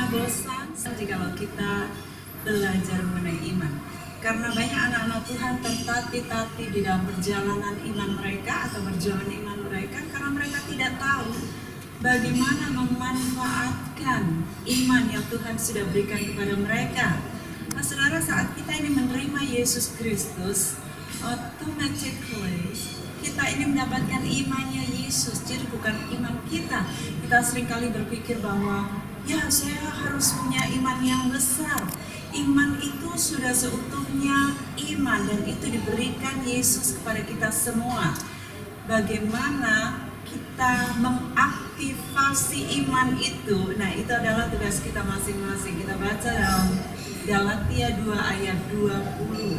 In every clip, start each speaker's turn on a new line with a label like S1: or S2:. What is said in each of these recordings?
S1: pernah bosan jikalau kita belajar mengenai iman? Karena banyak anak-anak Tuhan tertatih-tatih di dalam perjalanan iman mereka atau perjuangan iman mereka karena mereka tidak tahu bagaimana memanfaatkan iman yang Tuhan sudah berikan kepada mereka. Nah, saudara, saat kita ini menerima Yesus Kristus, automatically kita ini mendapatkan imannya Yesus. Jadi bukan iman kita. Kita seringkali berpikir bahwa ya saya harus punya iman yang besar. Iman itu sudah seutuhnya iman dan itu diberikan Yesus kepada kita semua. Bagaimana kita mengaktifasi iman itu? Nah, itu adalah tugas kita masing-masing. Kita baca dalam Galatia 2 ayat 20.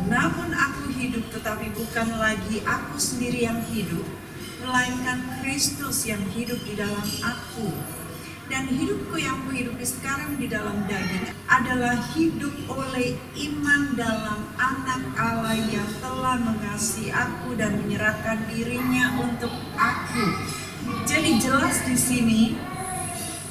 S1: Namun aku hidup, tetapi bukan lagi aku sendiri yang hidup, melainkan Kristus yang hidup di dalam aku. Dan hidupku yang kuhidupi sekarang di dalam daging adalah hidup oleh iman dalam Anak Allah yang telah mengasihi aku dan menyerahkan dirinya untuk aku. Jadi jelas di sini,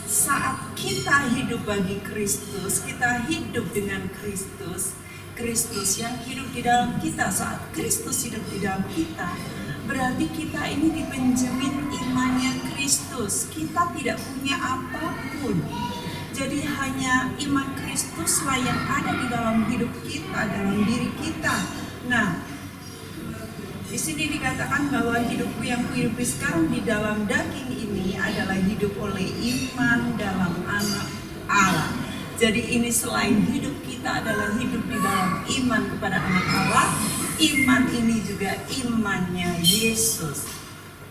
S1: saat kita hidup bagi Kristus, kita hidup dengan Kristus, Kristus yang hidup di dalam kita. Saat Kristus hidup di dalam kita, berarti kita ini dipinjemin imannya Kristus. Kita tidak punya apapun. Jadi hanya iman Kristuslah yang ada di dalam hidup kita, dalam diri kita. Nah, di sini dikatakan bahwa hidupku yang kuhidupi sekarang di dalam daging ini adalah hidup oleh iman dalam Anak Allah. Jadi ini selain hidup kita adalah hidup di dalam iman kepada Anak Allah, iman ini juga imannya Yesus.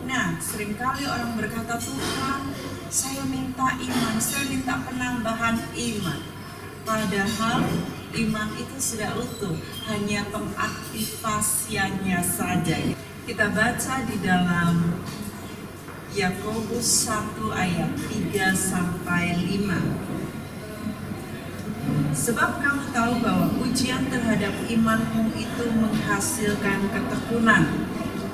S1: Nah, seringkali orang berkata, Tuhan, saya minta iman, saya minta penambahan iman. Padahal iman itu sudah utuh, hanya pengaktifasiannya saja. Kita baca di dalam Yakobus 1 ayat 3 sampai 5. Sebab kamu tahu bahwa ujian terhadap imanmu itu menghasilkan ketekunan.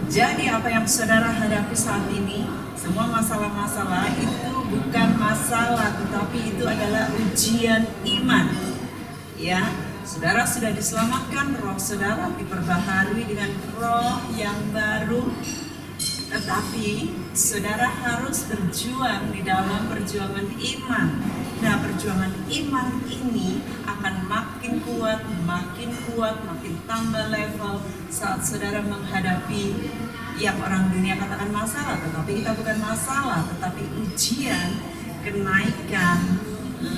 S1: Jadi apa yang saudara hadapi saat ini, semua masalah-masalah itu bukan masalah, tetapi itu adalah ujian iman. Ya, saudara sudah diselamatkan, roh saudara diperbaharui dengan roh yang baru. Tetapi saudara harus berjuang di dalam perjuangan iman. Nah, perjuangan iman ini akan makin kuat, makin tambah level saat saudara menghadapi yang orang dunia katakan masalah. Tetapi kita bukan masalah, tetapi ujian kenaikan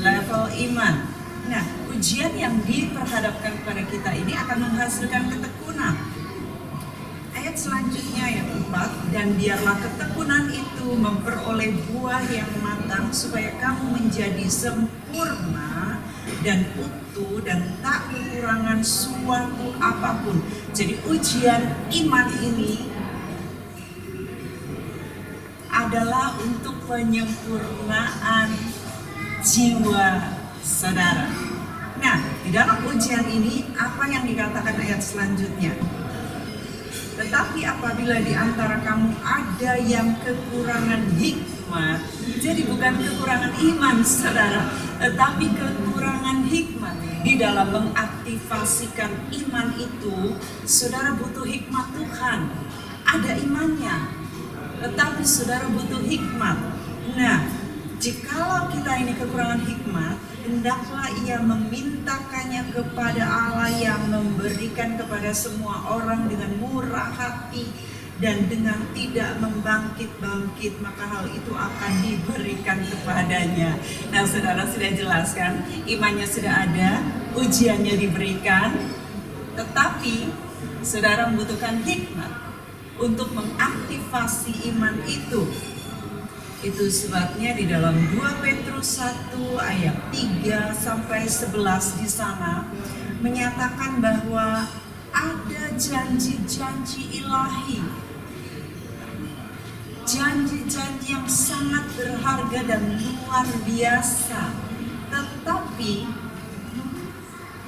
S1: level iman. Nah, ujian yang diperhadapkan kepada kita ini akan menghasilkan ketekunan. Ayat selanjutnya yang 4, dan biarlah ketekunan itu memperoleh buah yang matang supaya kamu menjadi sempurna dan utuh dan tak kekurangan suatu apapun. Jadi ujian iman ini adalah untuk penyempurnaan jiwa saudara. Nah, di dalam ujian ini apa yang dikatakan ayat selanjutnya? Tetapi apabila di antara kamu ada yang kekurangan hikmat, jadi bukan kekurangan iman saudara, tetapi kekurangan hikmat. Di dalam mengaktifasikan iman itu, saudara butuh hikmat Tuhan. Ada imannya, tetapi saudara butuh hikmat. Nah, jikalau kita ini kekurangan hikmat, hendaklah ia memintakannya kepada Allah yang memberikan kepada semua orang dengan murah hati dan dengan tidak membangkit-bangkit, maka hal itu akan diberikan kepadanya. Nah, saudara sudah jelaskan, imannya sudah ada, ujiannya diberikan, tetapi saudara membutuhkan hikmat untuk mengaktifasi iman itu. Itu sebabnya di dalam 2 Petrus 1 ayat 3 sampai 11 di sana menyatakan bahwa ada janji-janji ilahi. Janji-janji yang sangat berharga dan luar biasa. Tetapi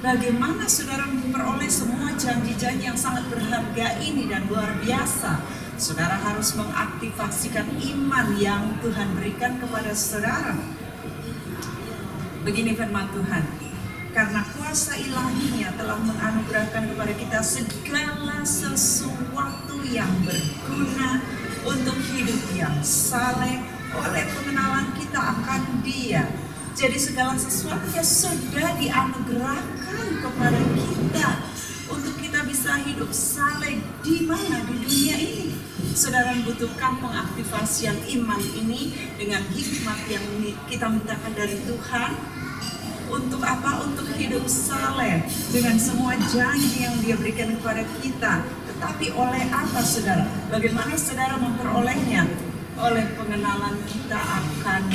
S1: bagaimana saudara memperoleh semua janji-janji yang sangat berharga ini dan luar biasa? Saudara harus mengaktifasikan iman yang Tuhan berikan kepada saudara. Begini firman Tuhan, karena kuasa ilahinya telah menganugerahkan kepada kita segala sesuatu yang berguna untuk hidup yang saleh oleh pengenalan kita akan Dia. Jadi segala sesuatunya sudah dianugerahkan kepada kita untuk kita bisa hidup saleh di mana? Di dunia ini. Saudara membutuhkan pengaktifasian iman ini dengan hikmat yang kita mintakan dari Tuhan. Untuk apa? Untuk hidup saleh dengan semua janji yang Dia berikan kepada kita. Tetapi oleh apa, saudara? Bagaimana saudara memperolehnya? Oleh pengenalan kita akan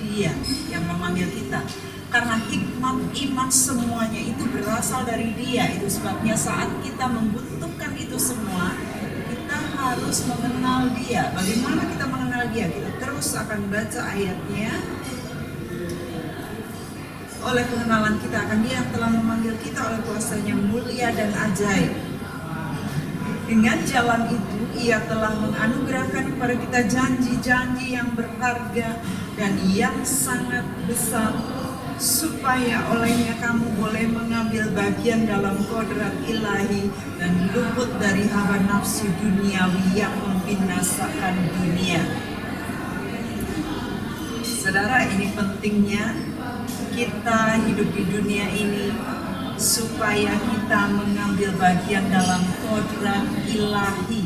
S1: Dia yang memanggil kita. Karena hikmat iman semuanya itu berasal dari Dia. Itu sebabnya saat kita membutuhkan itu semua, kita harus mengenal Dia. Bagaimana kita mengenal Dia? Kita terus akan baca ayatnya. Oleh pengenalan kita akan Dia yang telah memanggil kita oleh kuasa-Nya mulia dan ajaib. Dengan jalan itu Ia telah menganugerahkan kepada kita janji-janji yang berharga dan yang sangat besar, supaya olehnya kamu boleh mengambil bagian dalam kodrat ilahi dan luput dari hawa nafsu duniawi yang membinasakan dunia. Saudara, ini pentingnya kita hidup di dunia ini supaya kita mengambil bagian dalam kodrat ilahi,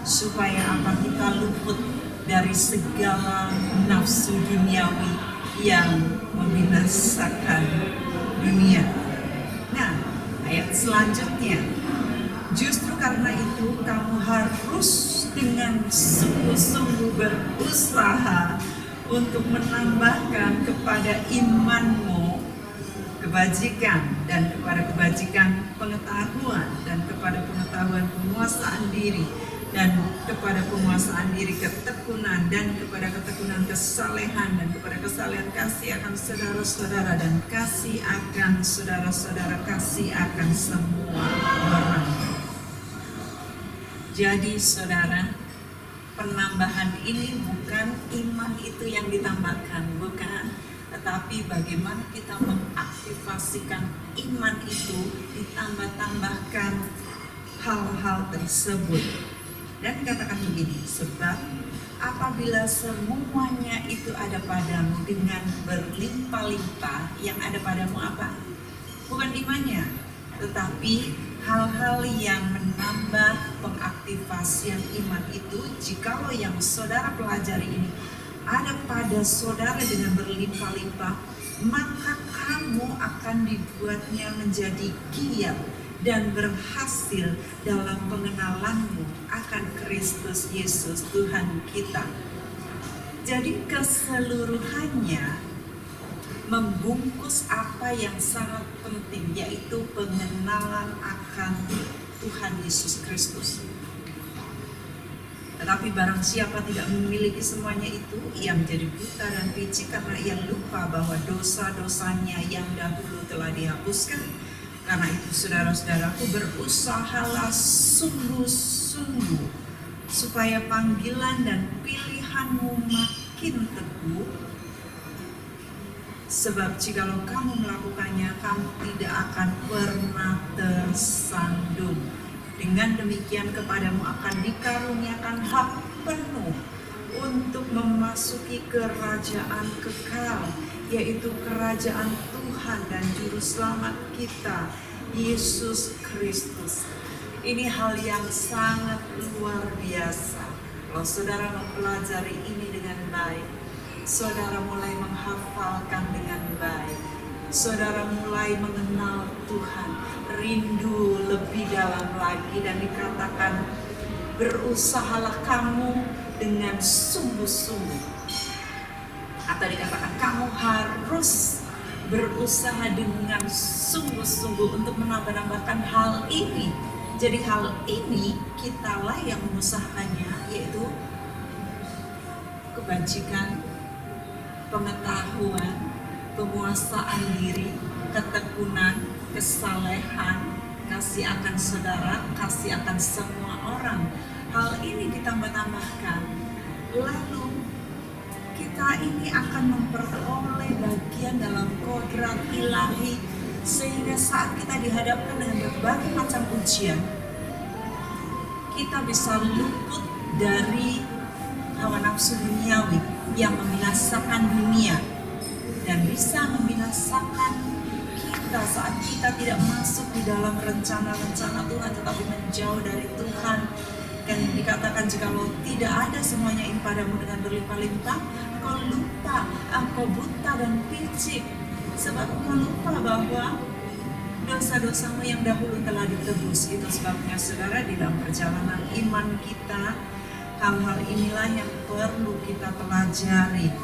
S1: supaya apa? Kita luput dari segala nafsu duniawi yang membinasakan dunia. Nah, ayat selanjutnya, justru karena itu kamu harus dengan sungguh-sungguh berusaha untuk menambahkan kepada imanmu kebajikan, dan kepada kebajikan pengetahuan, dan kepada pengetahuan penguasaan diri, dan kepada penguasaan diri ketekunan, dan kepada ketekunan kesalehan, dan kepada kesalehan kasih akan saudara-saudara, dan kasih akan saudara-saudara, kasih akan semua orang. Jadi saudara, penambahan ini bukan iman itu yang ditambahkan, bukan. Tetapi bagaimana kita mengaktifasikan iman itu, ditambah-tambahkan hal-hal tersebut. Dan dikatakan begini, sebab apabila semuanya itu ada padamu dengan berlimpah-limpah, yang ada padamu apa? Bukan imannya, tetapi hal-hal yang menambah pengaktifasian iman itu. Jikalau yang saudara pelajari ini ada pada saudara dengan berlimpah-limpah, maka kamu akan dibuatnya menjadi giat dan berhasil dalam pengenalanmu akan Kristus Yesus Tuhan kita. Jadi keseluruhannya membungkus apa yang sangat penting, yaitu pengenalan akan Tuhan Yesus Kristus. Tetapi barang siapa tidak memiliki semuanya itu, ia menjadi buta dan picik karena ia lupa bahwa dosa-dosanya yang dahulu telah dihapuskan. Karena itu saudara-saudaraku, berusahalah sungguh-sungguh supaya panggilan dan pilihanmu makin teguh. Sebab jikalau kamu melakukannya, kamu tidak akan pernah tersandung. Dengan demikian kepadamu akan dikaruniakan hak penuh untuk memasuki kerajaan kekal, yaitu kerajaan Tuhan dan Juru Selamat kita, Yesus Kristus. Ini hal yang sangat luar biasa. Kalau saudara mempelajari ini dengan baik, saudara mulai menghafalkan dengan baik, saudara mulai mengenal Tuhan, rindu lebih dalam lagi, dan dikatakan berusahalah kamu dengan sungguh-sungguh, atau dikatakan kamu harus berusaha dengan sungguh-sungguh untuk menambah-nambahkan hal ini. Jadi hal ini kitalah yang mengusahakannya, yaitu kebajikan, pengetahuan, penguasaan diri, ketekunan, kesalehan, kasih akan saudara, kasih akan semua orang. hal ini ditambah-tambahkan, lalu kita ini akan memperoleh bagian dalam kodrat ilahi, sehingga saat kita dihadapkan dengan berbagai macam ujian, kita bisa luput dari hawa nafsu duniawi yang membinasakan dunia dan bisa membinasakan kita saat kita tidak masuk di dalam rencana-rencana Tuhan, tetapi menjauh dari Tuhan. Dan dikatakan jikalau tidak ada semuanya ini padamu dengan berlimpah-limpah, kau lupa, engkau buta dan picik, sebab kau lupa bahwa dosa-dosamu yang dahulu telah ditebus. Itu sebabnya saudara, di dalam perjalanan iman kita, hal-hal inilah yang perlu kita pelajari.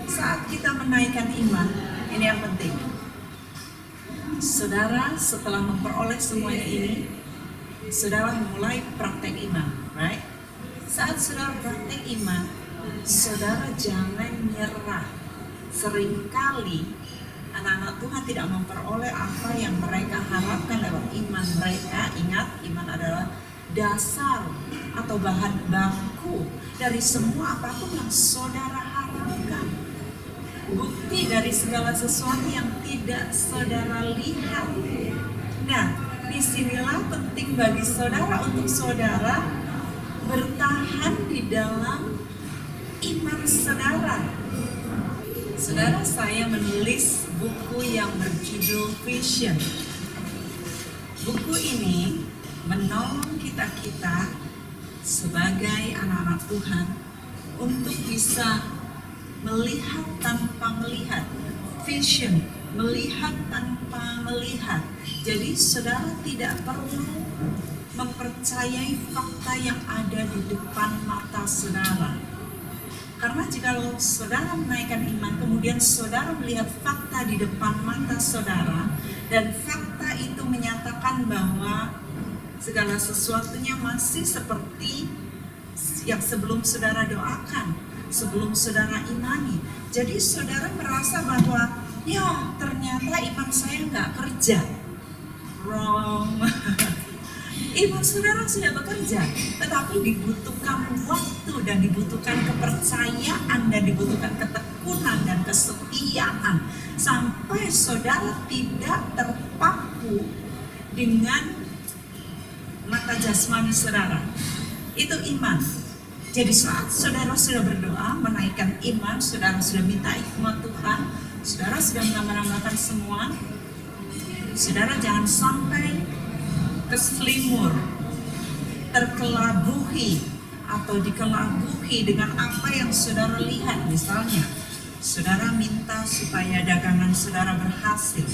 S1: Saat kita menaikkan iman, ini yang penting. Saudara setelah memperoleh semuanya ini, saudara mulai praktek iman, right? Saat saudara praktek iman, saudara jangan nyerah. Seringkali anak-anak Tuhan tidak memperoleh apa yang mereka harapkan lewat iman mereka. Ingat, iman adalah dasar atau bahan baku dari semua apapun yang saudara harapkan. Bukti dari segala sesuatu yang tidak saudara lihat. Nah, disinilah penting bagi saudara untuk saudara bertahan di dalam iman saudara. Saudara, saya menulis buku yang berjudul Vision. Buku ini menolong kita sebagai anak-anak Tuhan untuk bisa melihat tanpa melihat. Vision, melihat tanpa melihat. Jadi saudara tidak perlu mempercayai fakta yang ada di depan mata saudara. Karena jika saudara menaikkan iman, kemudian saudara melihat fakta di depan mata saudara, dan fakta itu menyatakan bahwa segala sesuatunya masih seperti yang sebelum saudara doakan, sebelum saudara imani. Jadi saudara merasa bahwa ya ternyata iman saya nggak kerja. Wrong. Iman saudara sudah bekerja, tetapi dibutuhkan waktu dan dibutuhkan kepercayaan dan dibutuhkan ketekunan dan kesetiaan sampai saudara tidak terpaku dengan mata jasmani saudara. Itu iman. Jadi saat saudara sudah berdoa, menaikkan iman, saudara sudah minta hikmat Tuhan, saudara sudah menambah-nambahkan semua, saudara jangan sampai keselimur, terkelabuhi atau dikelabuhi dengan apa yang saudara lihat. Misalnya, saudara minta supaya dagangan saudara berhasil,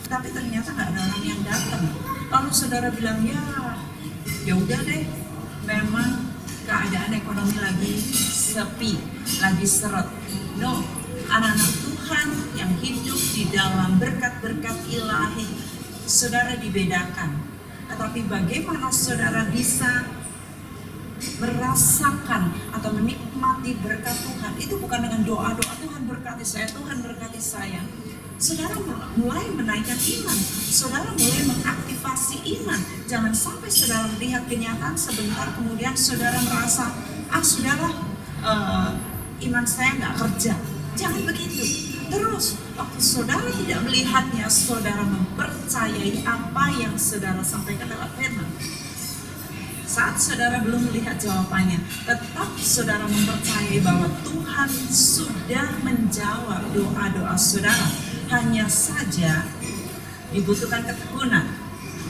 S1: tapi ternyata nggak ada orang yang datang. Lalu saudara bilang, ya udah deh, memang keadaan ekonomi lagi sepi, lagi seret. No, anak-anak Tuhan yang hidup di dalam berkat-berkat ilahi, saudara dibedakan. Tetapi bagaimana saudara bisa merasakan atau menikmati berkat Tuhan, itu bukan dengan doa-doa Tuhan berkati saya, Tuhan berkati saya. Saudara mulai menaikkan iman, saudara mulai mengaktifasi iman. Jangan sampai saudara melihat kenyataan sebentar, kemudian saudara merasa, saudara iman saya nggak kerja. Jangan begitu. Terus, waktu saudara tidak melihatnya, saudara mempercayai apa yang saudara sampaikan lewat firman. Saat saudara belum melihat jawabannya, tetap saudara mempercayai bahwa Tuhan sudah menjawab doa-doa saudara. Hanya saja dibutuhkan ketekunan,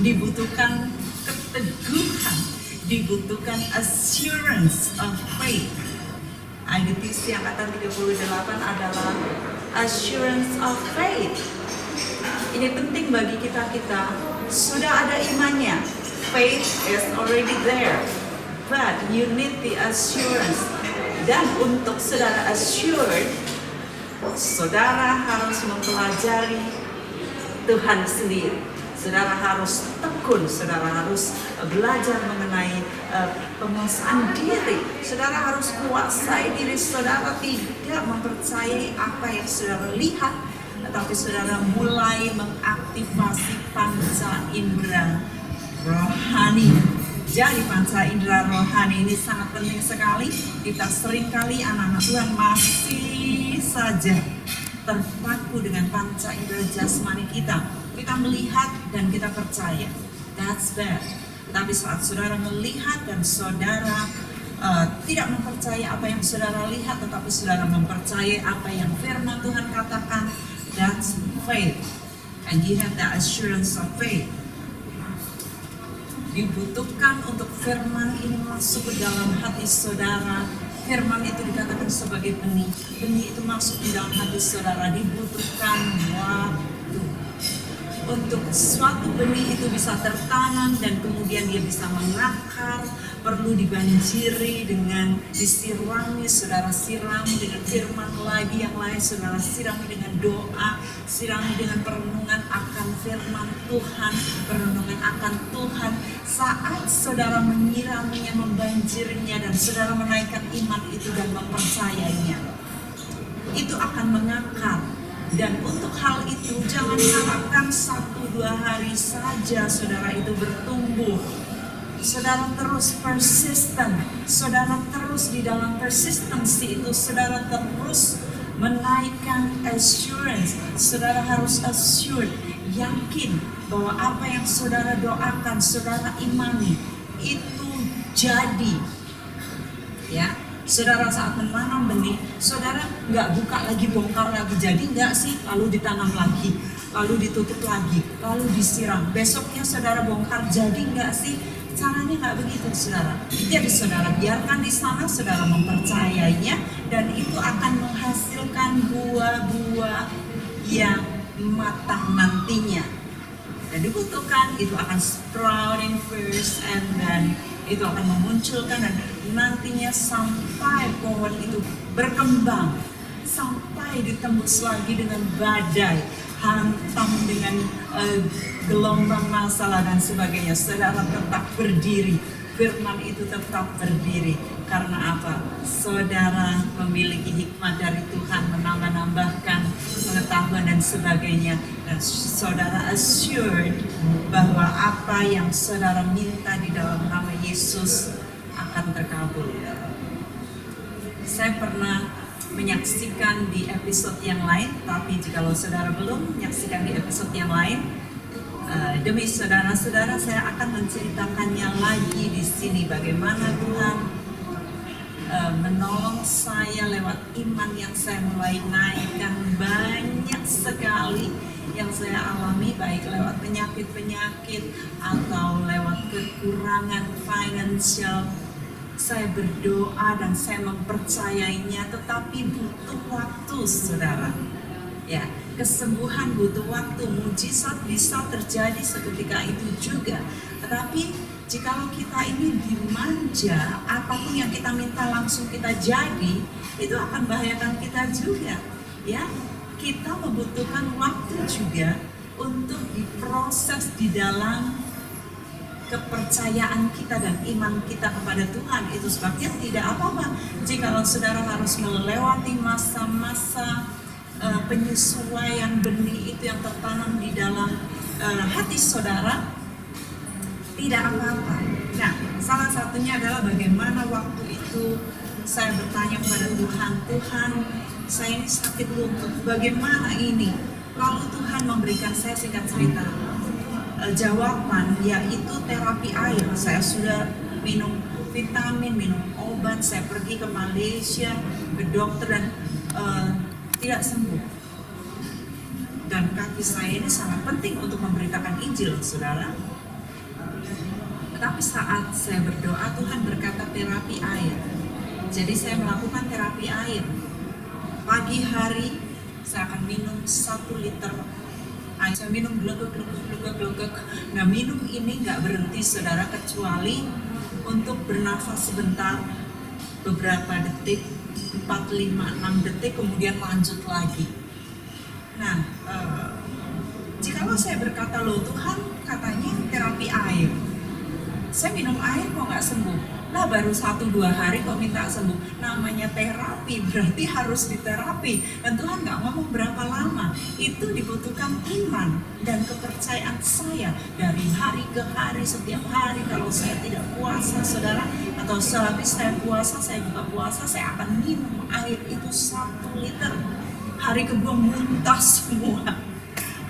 S1: dibutuhkan keteguhan, dibutuhkan assurance of faith. IDTC angkatan 38 adalah assurance of faith. Ini penting bagi kita. Sudah ada imannya, faith is already there, but you need the assurance. Dan untuk saudara assured, saudara harus mempelajari Tuhan sendiri. Saudara harus tekun, saudara harus belajar mengenai penguasaan diri. Saudara harus kuasai diri saudara, tidak mempercayai apa yang saudara lihat, tetapi saudara mulai mengaktifasi panca indera rohani. Jadi panca indera rohani ini sangat penting sekali. Kita seringkali anak-anak Tuhan masih saja terpaku dengan panca indera jasmani kita. Kita melihat dan kita percaya. That's bad. Tapi saat saudara melihat dan saudara tidak mempercayai apa yang saudara lihat, tetapi saudara mempercayai apa yang firman Tuhan katakan, that's faith. And you have the assurance of faith. Dibutuhkan untuk firman ini masuk ke dalam hati saudara. Firman itu dikatakan sebagai benih. Benih itu masuk di dalam hati saudara. Dibutuhkan waktu untuk suatu benih itu bisa tertanam dan kemudian dia bisa mengakar. Perlu dibanjiri dengan disirami, saudara sirami dengan firman lagi yang lain, saudara sirami dengan doa, sirami dengan perenungan akan firman Tuhan, perenungan akan Tuhan. Saat saudara menyiraminya, membanjirinya, dan saudara menaikkan iman itu dan mempercayainya, itu akan mengakar. Dan untuk hal itu jangan harapkan 1-2 hari saja saudara itu bertumbuh. Saudara terus persisten, saudara terus di dalam persistency itu, saudara terus menaikkan assurance. Saudara harus assured, yakin bahwa apa yang saudara doakan, saudara imani, itu jadi. Ya, saudara saat menanam benih, saudara nggak buka lagi, bongkar lagi, jadi nggak sih, lalu ditanam lagi, lalu ditutup lagi, lalu disiram. Besoknya saudara bongkar, jadi nggak sih? Caranya nggak begitu, saudara. Jadi saudara biarkan di sana, saudara mempercayainya, dan itu akan menghasilkan buah-buah yang matang nantinya. Dan dibutuhkan, itu akan sprouting first, and then itu akan memunculkan, dan nantinya sampai pohon itu berkembang, sampai ditembus lagi dengan badai, hantam dengan gelombang masalah dan sebagainya. Saudara tetap berdiri, firman itu tetap berdiri. Karena apa? Saudara memiliki hikmat dari Tuhan, menambah-nambahkan pengetahuan dan sebagainya. Dan saudara assured bahwa apa yang saudara minta di dalam nama Yesus akan terkabul. Saya pernah menyaksikan di episode yang lain, tapi jikalau saudara belum menyaksikan di episode yang lain, demi saudara-saudara saya akan menceritakannya lagi di sini, bagaimana Tuhan menolong saya lewat iman yang saya mulai naikkan. Banyak sekali yang saya alami, baik lewat penyakit-penyakit atau lewat kekurangan finansial. Saya berdoa dan saya mempercayainya, tetapi butuh waktu, saudara. Ya, kesembuhan butuh waktu, mujizat bisa terjadi seketika itu juga. Tetapi jikalau kita ini dimanja, apapun yang kita minta langsung kita jadi, itu akan bahayakan kita juga. Ya, kita membutuhkan waktu juga untuk diproses di dalam kepercayaan kita dan iman kita kepada Tuhan. Itu sebabnya tidak apa-apa jikalau saudara harus melewati masa-masa penyesuaian benih itu yang tertanam di dalam hati saudara, tidak apa-apa. Nah, salah satunya adalah bagaimana waktu itu saya bertanya kepada Tuhan, Tuhan, saya ini sakit lutut, bagaimana ini? Lalu Tuhan memberikan saya, singkat cerita, jawaban, yaitu terapi air. Saya sudah minum vitamin, minum obat, saya pergi ke Malaysia, ke dokter, dan tidak sembuh. Dan kaki saya ini sangat penting untuk memberitakan Injil, saudara. Tetapi saat saya berdoa, Tuhan berkata terapi air. Jadi saya melakukan terapi air. Pagi hari saya akan minum 1 liter air. Saya minum gluguk. Nah, minum ini nggak berhenti, saudara, kecuali untuk bernafas sebentar, beberapa detik, 4, 5, 6 detik, kemudian lanjut lagi. Nah, jikalau saya berkata, loh Tuhan katanya terapi air, saya minum air kok nggak sembuh. Lah baru 1-2 hari kok minta sembuh. Namanya terapi, berarti harus diterapi. Dan Tuhan nggak ngomong berapa lama. Itu dibutuhkan iman dan kepercayaan saya dari hari ke hari, setiap hari. Kalau saya tidak puasa, saudara, atau sehabis saya puasa, saya buka puasa, saya akan minum air itu 1 liter. Hari kebuang muntah semua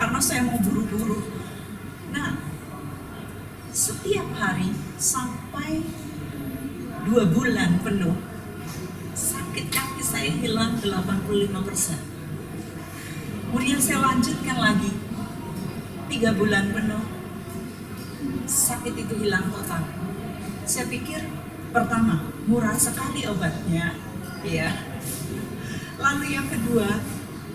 S1: karena saya mau buru-buru. Nah, setiap hari sampai 2 bulan penuh, sakit kaki saya hilang 85%. Kemudian saya lanjutkan lagi 3 bulan penuh, sakit itu hilang total. Saya pikir pertama murah sekali obatnya, ya. Lalu yang kedua,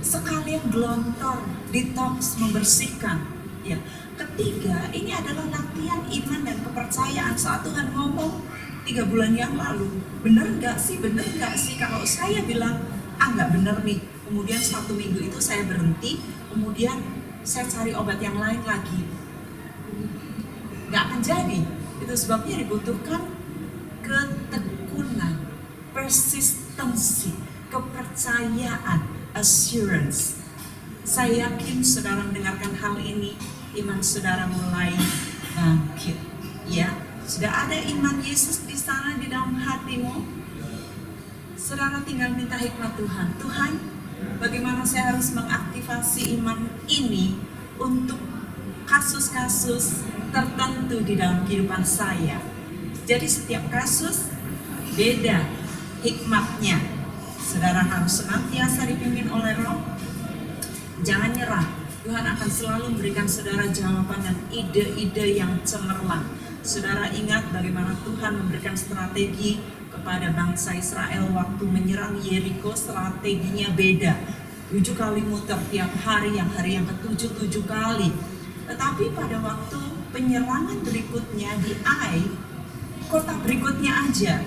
S1: sekalian gelontor, detox, membersihkan, ya. Ketiga, ini adalah latihan iman dan kepercayaan saat Tuhan ngomong 3 bulan yang lalu, bener nggak sih kalau saya bilang nggak bener nih, kemudian 1 minggu itu saya berhenti, kemudian saya cari obat yang lain lagi, nggak akan jadi. Itu sebabnya dibutuhkan ketekunan, persistensi, kepercayaan, assurance. Saya yakin saudara mendengarkan hal ini, iman saudara mulai bangkit, ya. Sudah ada iman Yesus di sana di dalam hatimu. Saudara tinggal minta hikmat Tuhan. Tuhan, bagaimana saya harus mengaktifasi iman ini untuk kasus-kasus tertentu di dalam kehidupan saya. Jadi setiap kasus beda hikmatnya. Saudara harus senantiasa dipimpin oleh Roh. Jangan nyerah. Tuhan akan selalu memberikan saudara jawaban dan ide-ide yang cemerlang. Saudara ingat bagaimana Tuhan memberikan strategi kepada bangsa Israel waktu menyerang Yeriko. Strateginya beda, 7 kali muter tiap hari, yang hari yang ke-7 7 kali. Tetapi pada waktu penyerangan berikutnya di Ai, kota berikutnya aja,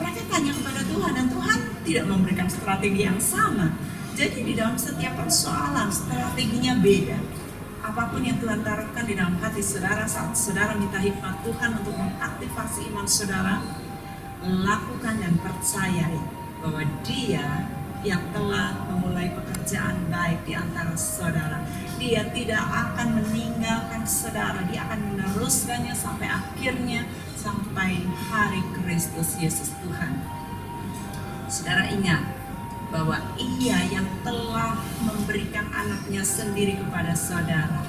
S1: mereka tanya kepada Tuhan dan Tuhan tidak memberikan strategi yang sama. Jadi di dalam setiap persoalan strateginya beda. Apapun yang Tuhan taruhkan di dalam hati saudara saat saudara minta hikmat Tuhan untuk mengaktifasi iman saudara, lakukan dan percayai bahwa Dia yang telah memulai pekerjaan baik di antara saudara, Dia tidak akan meninggalkan saudara, Dia akan meneruskannya sampai akhirnya, sampai hari Kristus Yesus Tuhan. Saudara ingat bahwa Ia yang telah memberikan anaknya sendiri kepada saudara.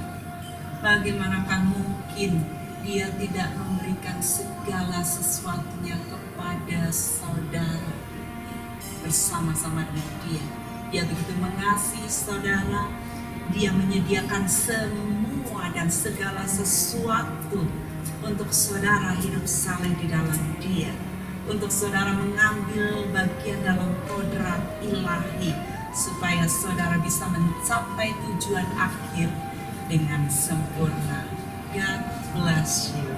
S1: Bagaimanakah mungkin Dia tidak memberikan segala sesuatunya kepada saudara bersama-sama dengan Dia. Dia begitu mengasihi saudara, Dia menyediakan semua dan segala sesuatu untuk saudara hidup saleh di dalam Dia, untuk saudara mengambil bagian dalam kodrat ilahi, supaya saudara bisa mencapai tujuan akhir dengan sempurna. God bless you.